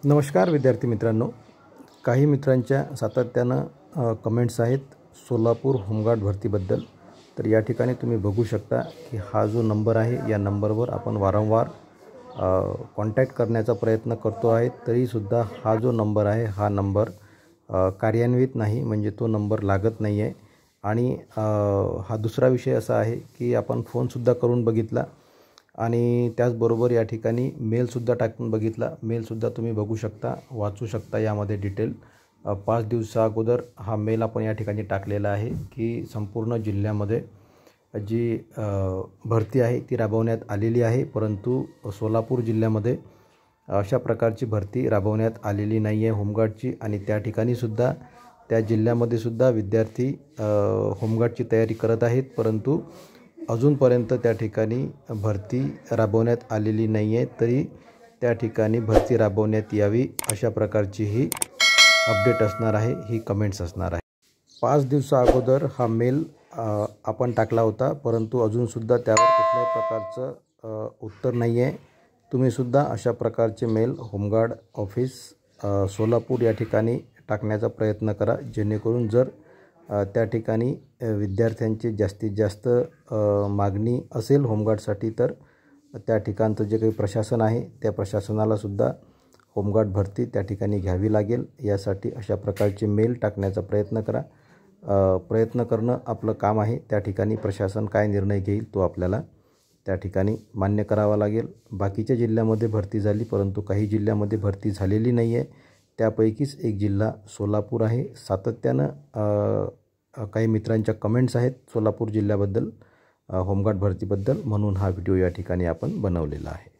नमस्कार विद्यार्थी मित्रांनो, काही मित्रांच्या सातत्यानं कमेंट्स आहेत सोलापूर होमगार्ड भरतीबद्दल। तर या ठिकाणी तुम्ही बघू शकता की हा जो नंबर आहे या नंबरवर आपण वारंवार कॉन्टॅक्ट करण्याचा प्रयत्न करतो आहे, तरीसुद्धा हा जो नंबर आहे हा नंबर कार्यान्वित नाही, म्हणजे तो नंबर लागत नाही आहे। आणि हा दुसरा विषय असा आहे की आपण फोनसुद्धा करून बघितला आणि त्याचबरोबर या ठिकाणी मेलसुद्धा टाकून बघितला। मेलसुद्धा तुम्ही बघू शकता, वाचू शकता यामध्ये डिटेल। 5 दिवसा अगोदर हा मेल आपण या ठिकाणी टाकलेला आहे की संपूर्ण जिल्ह्यामध्ये जी भरती आहे ती राबवण्यात आलेली आहे, परंतु सोलापूर जिल्ह्यामध्ये अशा प्रकारची भरती राबवण्यात आलेली नाही आहे होमगार्डची। आणि त्या ठिकाणी सुद्धा त्या जिल्ह्यामध्ये सुद्धा विद्यार्थी होमगार्डची तयारी करत आहेत, परंतु अजूनपर्यंत त्या ठिकाणी भरती राबवण्यात आलेली नाही आहे। तरी त्या ठिकाणी भरती राबवण्यात यावी अशा प्रकारची ही अपडेट असणार आहे, ही कमेंट्स असणार आहे। 5 दिवसा अगोदर हा मेल आपण टाकला होता, परंतु अजूनसुद्धा त्यावर कुठल्याही प्रकारचं उत्तर नाही आहे। तुम्हीसुद्धा अशा प्रकारचे मेल होमगार्ड ऑफिस सोलापूर या ठिकाणी टाकण्याचा प्रयत्न करा, जेणेकरून जर त्या ठिकाणी विद्यार्थ्यांची जास्तीत जास्त मागणी असेल होमगार्डसाठी, तर त्या ठिकाणचं जे काही प्रशासन आहे त्या प्रशासनाला सुद्धा होमगार्ड भरती त्या ठिकाणी घ्यावी लागेल। यासाठी अशा प्रकारचे मेल टाकण्याचा प्रयत्न करा। प्रयत्न करणं आपलं काम आहे। त्या ठिकाणी प्रशासन काय निर्णय घेईल तो आपल्याला त्या ठिकाणी मान्य करावा लागेल। बाकीच्या जिल्ह्यामध्ये भरती झाली, परंतु काही जिल्ह्यामध्ये भरती झालेली नाही आहे। त्यापैकीच एक जिल्हा सोलापूर आहे। सातत्यानं काही मित्रांच्या कमेंट्स आहेत सोलापूर जिल्ह्याबद्दल, होमगार्ड भरतीबद्दल, म्हणून हा व्हिडिओ या ठिकाणी आपण बनवलेला आहे।